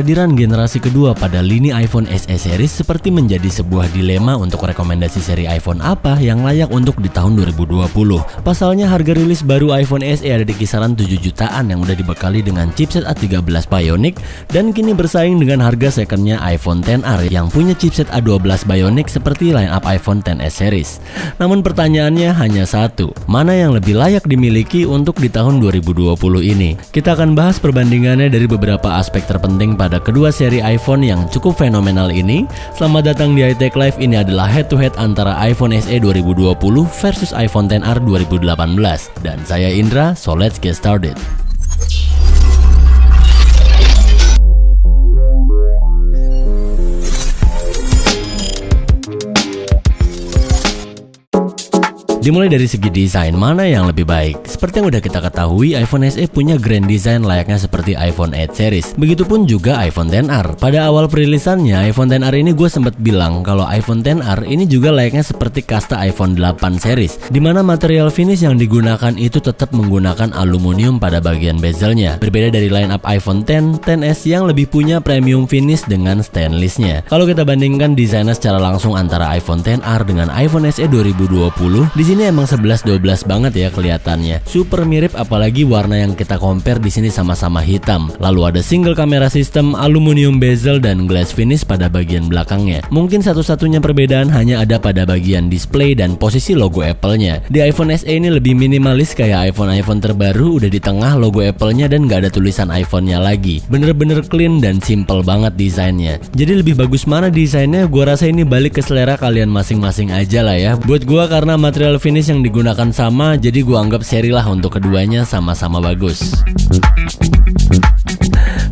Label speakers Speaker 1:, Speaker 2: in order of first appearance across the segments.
Speaker 1: kehadiran generasi kedua pada lini iPhone SE series seperti menjadi sebuah dilema untuk rekomendasi seri iPhone apa yang layak untuk di tahun 2020. Pasalnya harga rilis baru iPhone SE ada di kisaran 7 jutaan yang udah dibekali dengan chipset A13 Bionic dan kini bersaing dengan harga secondnya iPhone XR yang punya chipset A12 Bionic seperti line-up iPhone XS series. Namun pertanyaannya hanya satu, mana yang lebih layak dimiliki untuk di tahun 2020 ini? Kita akan bahas perbandingannya dari beberapa aspek terpenting pada kedua seri iPhone yang cukup fenomenal ini. Selamat datang di iTech Live. Ini adalah head-to-head antara iPhone SE 2020 versus iPhone XR 2018. Dan saya Indra, so let's get started. Dimulai dari segi desain, mana yang lebih baik? Seperti yang udah kita ketahui, iPhone SE punya grand design layaknya seperti iPhone 8 series. Begitupun juga iPhone XR. Pada awal perilisannya, iPhone XR ini gue sempat bilang kalau iPhone XR ini juga layaknya seperti kasta iPhone 8 series, dimana material finish yang digunakan itu tetap menggunakan aluminium pada bagian bezelnya. Berbeda dari line-up iPhone X, XS yang lebih punya premium finish dengan stainlessnya. Kalau kita bandingkan desainnya secara langsung antara iPhone XR dengan iPhone SE 2020, di sini emang 11-12 banget ya kelihatannya. Super mirip, apalagi warna yang kita compare di sini sama-sama hitam. Lalu ada single kamera sistem, aluminium bezel dan glass finish pada bagian belakangnya. Mungkin satu-satunya perbedaan hanya ada pada bagian display dan posisi logo Apple-nya. Di iPhone SE ini lebih minimalis kayak iPhone terbaru, udah di tengah logo Apple-nya dan gak ada tulisan iPhone-nya lagi. Bener-bener clean dan simple banget desainnya. Jadi lebih bagus mana desainnya? Gua rasa ini balik ke selera kalian masing-masing aja lah ya. Buat gua karena material finish yang digunakan sama, jadi gua anggap seri lah untuk keduanya sama-sama bagus.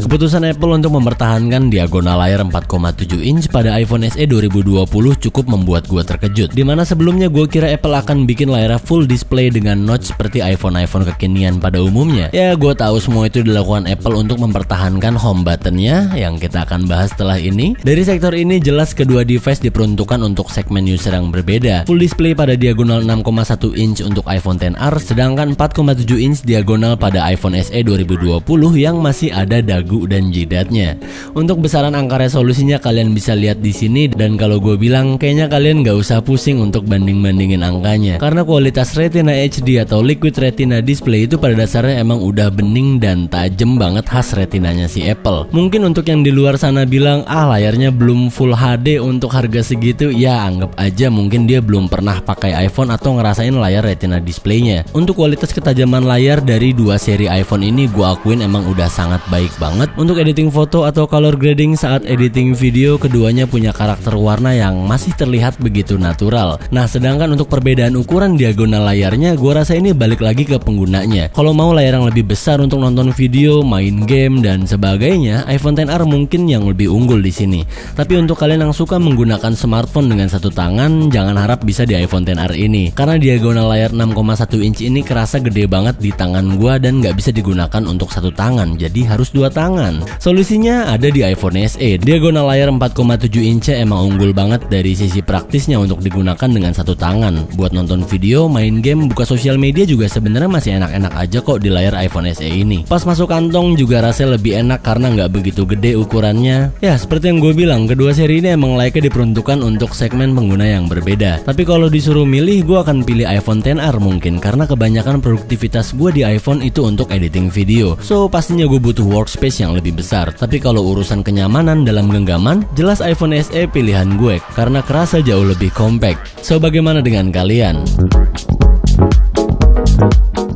Speaker 1: Keputusan Apple untuk mempertahankan diagonal layar 4,7 inch pada iPhone SE 2020 cukup membuat gue terkejut, dimana sebelumnya gue kira Apple akan bikin layar full display dengan notch seperti iPhone kekinian pada umumnya. Ya, gue tahu semua itu dilakukan Apple untuk mempertahankan home buttonnya yang kita akan bahas setelah ini. Dari sektor ini jelas kedua device diperuntukkan untuk segmen user yang berbeda. Full display pada diagonal 6,1 inch untuk iPhone XR, sedangkan 4,7 inch diagonal pada iPhone SE 2020 yang masih ada dagu dan jidatnya. Untuk besaran angka resolusinya kalian bisa lihat di sini, dan kalau gue bilang kayaknya kalian gak usah pusing untuk banding-bandingin angkanya, karena kualitas Retina HD atau Liquid Retina display itu pada dasarnya emang udah bening dan tajam banget khas retinanya si Apple. Mungkin untuk yang di luar sana bilang layarnya belum full HD untuk harga segitu, ya anggap aja mungkin dia belum pernah pakai iPhone atau ngerasain layar Retina displaynya. Untuk kualitas ketajaman layar dari dua seri iPhone ini gue akuin emang udah sangat baik banget. Untuk editing foto atau color grading saat editing video, keduanya punya karakter warna yang masih terlihat begitu natural. Nah, sedangkan untuk perbedaan ukuran diagonal layarnya, gua rasa ini balik lagi ke penggunanya. Kalau mau layar yang lebih besar untuk nonton video, main game dan sebagainya, iPhone XR mungkin yang lebih unggul di sini. Tapi untuk kalian yang suka menggunakan smartphone dengan satu tangan, jangan harap bisa di iPhone XR ini, karena diagonal layar 6,1 inch ini kerasa gede banget di tangan gua dan nggak bisa digunakan untuk satu tangan, jadi harus dua tangan. Solusinya ada di iPhone SE. Diagonal layar 4,7 inch emang unggul banget dari sisi praktisnya untuk digunakan dengan satu tangan. Buat nonton video, main game, buka sosial media juga sebenarnya masih enak-enak aja kok di layar iPhone SE ini. Pas masuk kantong juga rasanya lebih enak karena nggak begitu gede ukurannya. Ya, seperti yang gue bilang, kedua seri ini emang layaknya diperuntukkan untuk segmen pengguna yang berbeda. Tapi kalau disuruh milih, gue akan pilih iPhone XR mungkin, karena kebanyakan produktivitas gue di iPhone itu untuk editing video. So, pastinya gue butuh workspace yang lebih besar. Tapi kalau urusan kenyamanan dalam genggaman, jelas iPhone SE pilihan gue karena kerasa jauh lebih compact. So, bagaimana dengan kalian?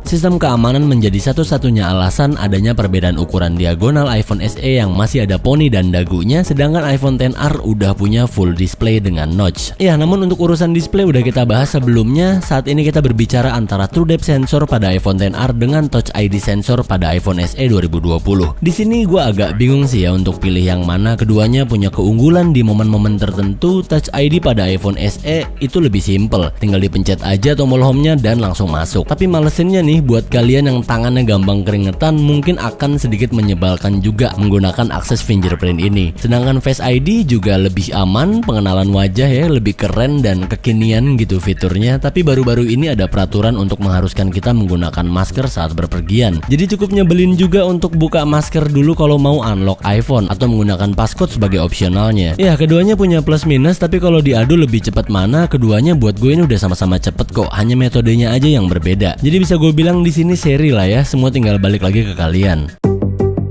Speaker 1: Sistem keamanan menjadi satu-satunya alasan adanya perbedaan ukuran diagonal iPhone SE yang masih ada poni dan dagunya, sedangkan iPhone XR udah punya full display dengan notch. Ya, namun untuk urusan display udah kita bahas sebelumnya. Saat ini kita berbicara antara True Depth sensor pada iPhone XR dengan Touch ID sensor pada iPhone SE 2020. Di sini gue agak bingung sih ya untuk pilih yang mana. Keduanya punya keunggulan di momen-momen tertentu. Touch ID pada iPhone SE itu lebih simple, tinggal dipencet aja tombol home-nya dan langsung masuk. Tapi malesinnya nih, nih buat kalian yang tangannya gampang keringetan mungkin akan sedikit menyebalkan juga menggunakan akses fingerprint ini. Sedangkan Face ID juga lebih aman, pengenalan wajah ya lebih keren dan kekinian gitu fiturnya. Tapi baru-baru ini ada peraturan untuk mengharuskan kita menggunakan masker saat berpergian. Jadi cukup nyebelin juga untuk buka masker dulu kalau mau unlock iPhone atau menggunakan passcode sebagai opsionalnya. Ya keduanya punya plus minus, tapi kalau diadu lebih cepat mana, keduanya buat gue ini udah sama-sama cepet kok, hanya metodenya aja yang berbeda. Jadi bisa gue bilang di sini seri lah ya, semua tinggal balik lagi ke kalian.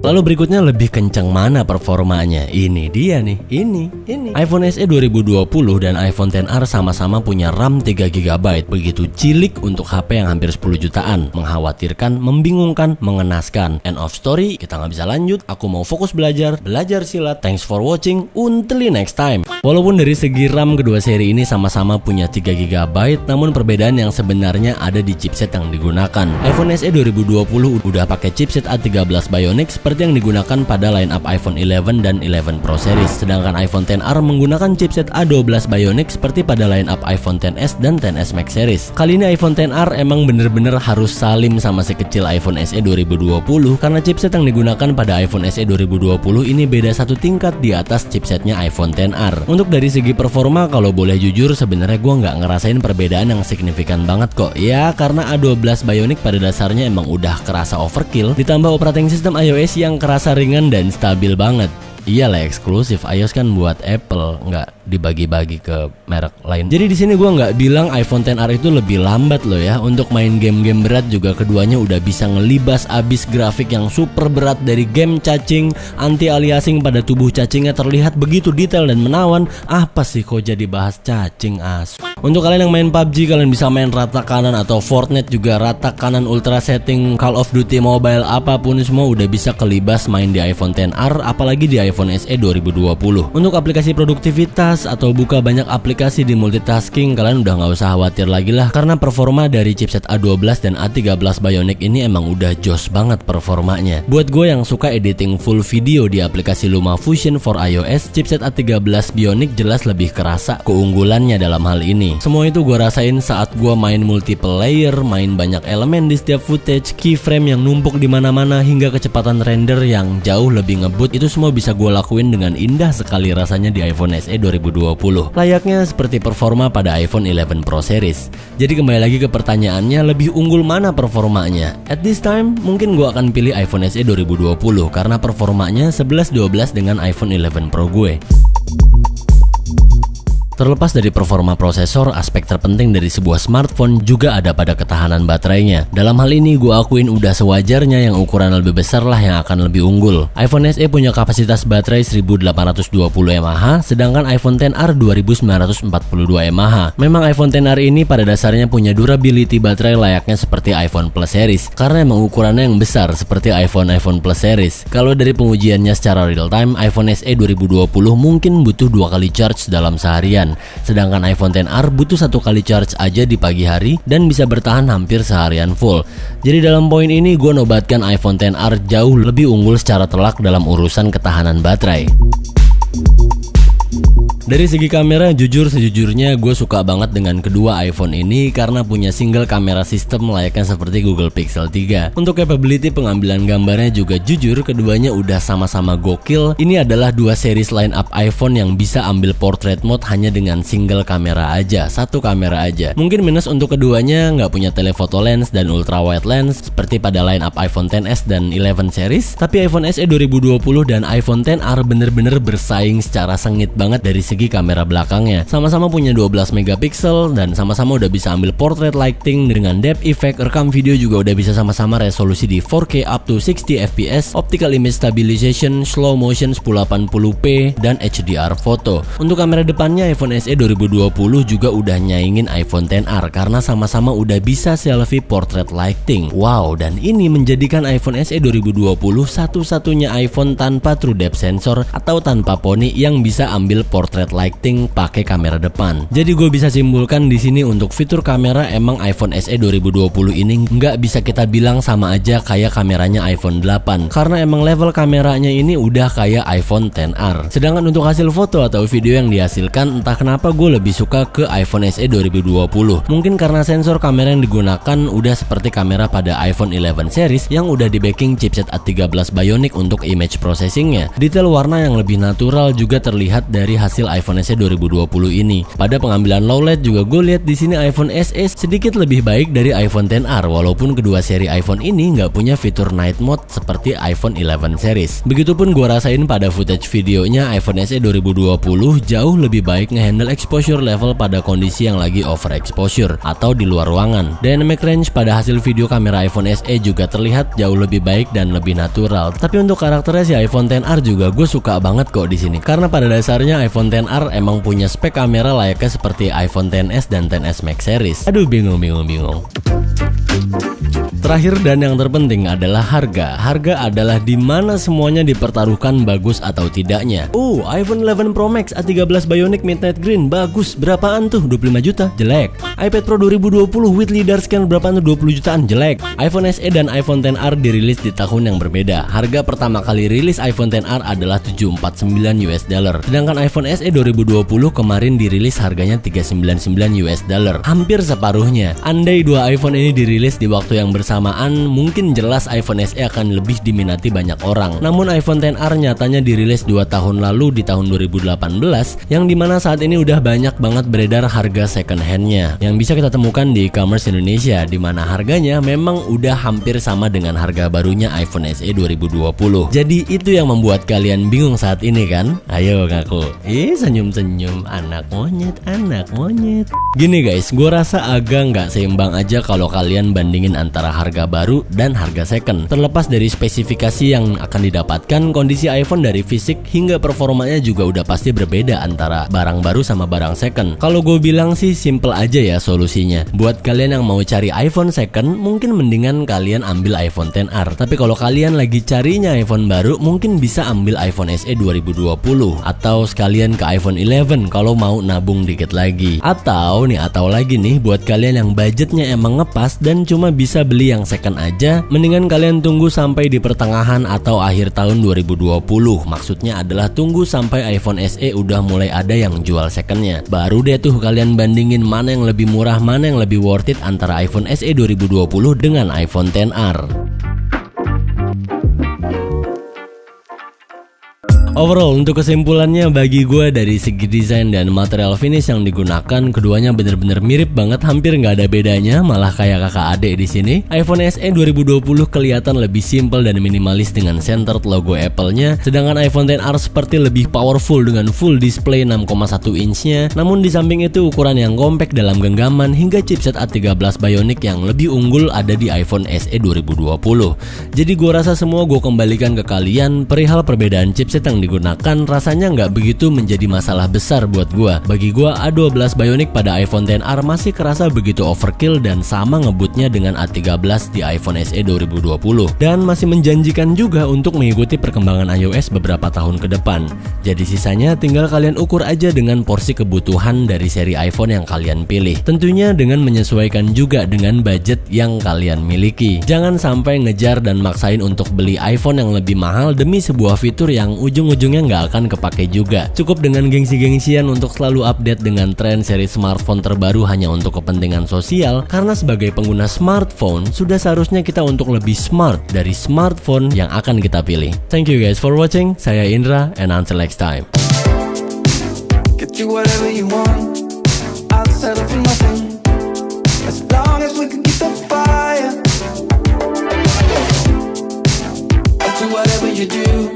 Speaker 1: Lalu berikutnya lebih kencang mana performanya? Ini dia nih, ini. iPhone SE 2020 dan iPhone XR sama-sama punya RAM 3GB. Begitu cilik untuk HP yang hampir 10 jutaan. Mengkhawatirkan, membingungkan, mengenaskan. End of story, kita nggak bisa lanjut. Aku mau fokus belajar silat. Thanks for watching, until next time. Walaupun dari segi RAM kedua seri ini sama-sama punya 3GB, namun perbedaan yang sebenarnya ada di chipset yang digunakan. iPhone SE 2020 udah pakai chipset A13 Bionic seperti yang digunakan pada line-up iPhone 11 dan 11 Pro series. Sedangkan iPhone XR menggunakan chipset A12 Bionic seperti pada line-up iPhone XS dan XS Max series. Kali ini iPhone XR emang bener-bener harus salim sama si kecil iPhone SE 2020 karena chipset yang digunakan pada iPhone SE 2020 ini beda satu tingkat di atas chipsetnya iPhone XR. Untuk dari segi performa, kalau boleh jujur sebenarnya gue nggak ngerasain perbedaan yang signifikan banget kok. Ya karena A12 Bionic pada dasarnya emang udah kerasa overkill, ditambah operating system iOS yang kerasa ringan dan stabil banget. Iyalah eksklusif, iOS kan buat Apple, nggak dibagi-bagi ke merek lain. Jadi di sini gue nggak bilang iPhone XR itu lebih lambat loh ya. Untuk main game-game berat juga keduanya udah bisa ngelibas abis grafik yang super berat dari game cacing, anti-aliasing pada tubuh cacingnya terlihat begitu detail dan menawan. Apa sih kok jadi bahas cacing as? Untuk kalian yang main PUBG, kalian bisa main rata kanan, atau Fortnite juga rata kanan ultra setting, Call of Duty Mobile, apapun semua udah bisa kelibas main di iPhone XR, apalagi di iPhone SE 2020. Untuk aplikasi produktivitas atau buka banyak aplikasi di multitasking, kalian udah nggak usah khawatir lagi lah, karena performa dari chipset A12 dan A13 Bionic ini emang udah jos banget performanya. Buat gue yang suka editing full video di aplikasi LumaFusion for iOS, chipset A13 Bionic jelas lebih kerasa keunggulannya dalam hal ini. Semua itu gue rasain saat gue main multiple layer, main banyak elemen di setiap footage, keyframe yang numpuk di mana-mana, hingga kecepatan render yang jauh lebih ngebut. Itu semua bisa gue lakuin dengan indah sekali rasanya di iPhone SE 2020. Layaknya seperti performa pada iPhone 11 Pro series. Jadi kembali lagi ke pertanyaannya, lebih unggul mana performanya? At this time, mungkin gue akan pilih iPhone SE 2020 karena performanya 11-12 dengan iPhone 11 Pro gue. Terlepas dari performa prosesor, aspek terpenting dari sebuah smartphone juga ada pada ketahanan baterainya. Dalam hal ini gue akuin udah sewajarnya yang ukuran lebih besar lah yang akan lebih unggul. iPhone SE punya kapasitas baterai 1820 mAh, sedangkan iPhone XR 2942 mAh. Memang iPhone XR ini pada dasarnya punya durability baterai layaknya seperti iPhone Plus series, karena emang ukurannya yang besar seperti iPhone Plus series. Kalau dari pengujiannya secara real time, iPhone SE 2020 mungkin butuh 2 kali charge dalam seharian. Sedangkan iPhone XR butuh 1 kali charge aja di pagi hari dan bisa bertahan hampir seharian full. Jadi dalam poin ini gue nobatkan iPhone XR jauh lebih unggul secara telak dalam urusan ketahanan baterai. Dari segi kamera, jujur sejujurnya gue suka banget dengan kedua iPhone ini karena punya single kamera sistem layaknya seperti Google Pixel 3. Untuk capability pengambilan gambarnya juga jujur keduanya udah sama-sama gokil. Ini adalah dua series line up iPhone yang bisa ambil portrait mode hanya dengan single kamera aja, 1 kamera aja. Mungkin minus untuk keduanya nggak punya telephoto lens dan ultra wide lens seperti pada line up iPhone XS dan 11 series. Tapi iPhone SE 2020 dan iPhone XR bener-bener bersaing secara sengit banget dari segi kamera belakangnya. Sama-sama punya 12 megapiksel dan sama-sama udah bisa ambil portrait lighting dengan depth effect, rekam video juga udah bisa sama-sama resolusi di 4K up to 60 fps, optical image stabilization, slow motion 1080p dan HDR foto. Untuk kamera depannya iPhone SE 2020 juga udah nyaingin iPhone XR karena sama-sama udah bisa selfie portrait lighting. Wow, dan ini menjadikan iPhone SE 2020 satu-satunya iPhone tanpa true depth sensor atau tanpa poni yang bisa ambil portrait smart lighting pakai kamera depan. Jadi gue bisa simpulkan di sini untuk fitur kamera emang iPhone SE 2020 ini nggak bisa kita bilang sama aja kayak kameranya iPhone 8 karena emang level kameranya ini udah kayak iPhone XR. Sedangkan untuk hasil foto atau video yang dihasilkan, entah kenapa gue lebih suka ke iPhone SE 2020. Mungkin karena sensor kamera yang digunakan udah seperti kamera pada iPhone 11 series yang udah di backing chipset A13 Bionic untuk image processingnya. Detail warna yang lebih natural juga terlihat dari hasil iPhone SE 2020 ini. Pada pengambilan low light juga gue lihat di sini iPhone SE sedikit lebih baik dari iPhone XR, walaupun kedua seri iPhone ini nggak punya fitur night mode seperti iPhone 11 series. Begitupun gue rasain pada footage videonya iPhone SE 2020 jauh lebih baik ngehandle exposure level pada kondisi yang lagi overexposure atau di luar ruangan. Dynamic range pada hasil video kamera iPhone SE juga terlihat jauh lebih baik dan lebih natural. Tapi untuk karakternya si iPhone XR juga gue suka banget kok di sini. Karena pada dasarnya iPhone XR emang punya spek kamera layaknya seperti iPhone XS dan XS Max series. Aduh bingung. Terakhir dan yang terpenting adalah harga. Harga adalah di mana semuanya dipertaruhkan bagus atau tidaknya. iPhone 11 Pro Max A13 Bionic Midnight Green bagus. Berapaan tuh? 25 juta? Jelek. iPad Pro 2020 with LiDAR scan berapaan tuh? 20 jutaan? Jelek. iPhone SE dan iPhone XR dirilis di tahun yang berbeda. Harga pertama kali rilis iPhone XR adalah $749 US. Sedangkan iPhone SE 2020 kemarin dirilis harganya $399 US. Hampir separuhnya. Andai dua iPhone ini dirilis di waktu yang bersamaan, mungkin jelas iPhone SE akan lebih diminati banyak orang. Namun iPhone XR nyatanya dirilis 2 tahun lalu di tahun 2018, yang dimana saat ini udah banyak banget beredar harga second handnya yang bisa kita temukan di e-commerce Indonesia, dimana harganya memang udah hampir sama dengan harga barunya iPhone SE 2020. Jadi itu yang membuat kalian bingung saat ini kan? Ayo ngaku. Senyum-senyum anak monyet. Gini guys, gue rasa agak nggak seimbang aja kalau kalian bandingin antara harga baru dan harga second. Terlepas dari spesifikasi yang akan didapatkan, kondisi iPhone dari fisik hingga performanya juga udah pasti berbeda antara barang baru sama barang second. Kalau gue bilang sih simple aja ya solusinya. Buat kalian yang mau cari iPhone second, mungkin mendingan kalian ambil iPhone XR. Tapi kalau kalian lagi carinya iPhone baru, mungkin bisa ambil iPhone SE 2020 atau sekalian ke iPhone 11 kalau mau nabung dikit lagi. Atau lagi nih buat kalian yang budgetnya emang ngepas dan cuma bisa beli yang second aja, mendingan kalian tunggu sampai di pertengahan atau akhir tahun 2020. Maksudnya adalah tunggu sampai iPhone SE udah mulai ada yang jual secondnya. Baru deh tuh kalian bandingin mana yang lebih murah, mana yang lebih worth it antara iPhone SE 2020 dengan iPhone XR. Overall untuk kesimpulannya bagi gue dari segi desain dan material finish yang digunakan, keduanya bener-bener mirip banget, hampir nggak ada bedanya, malah kayak kakak adik di sini. iPhone SE 2020 kelihatan lebih simple dan minimalis dengan centered logo Apple-nya, sedangkan iPhone XR seperti lebih powerful dengan full display 6,1 inch-nya. Namun di samping itu ukuran yang compact dalam genggaman hingga chipset A13 Bionic yang lebih unggul ada di iPhone SE 2020. Jadi gue rasa semua gue kembalikan ke kalian perihal perbedaan chipset yang digunakan rasanya nggak begitu menjadi masalah besar buat gua. Bagi gua A12 Bionic pada iPhone XR masih kerasa begitu overkill dan sama ngebutnya dengan A13 di iPhone SE 2020 dan masih menjanjikan juga untuk mengikuti perkembangan iOS beberapa tahun ke depan. Jadi sisanya tinggal kalian ukur aja dengan porsi kebutuhan dari seri iPhone yang kalian pilih. Tentunya dengan menyesuaikan juga dengan budget yang kalian miliki. Jangan sampai ngejar dan maksain untuk beli iPhone yang lebih mahal demi sebuah fitur yang ujungnya nggak akan kepake juga. Cukup dengan gengsi-gengsian untuk selalu update dengan tren seri smartphone terbaru hanya untuk kepentingan sosial, karena sebagai pengguna smartphone sudah seharusnya kita untuk lebih smart dari smartphone yang akan kita pilih. Thank you guys for watching. Saya Indra and until next time. Get you whatever you want. I'll settle for nothing. As long as we can keep the fire. I'll do whatever you do.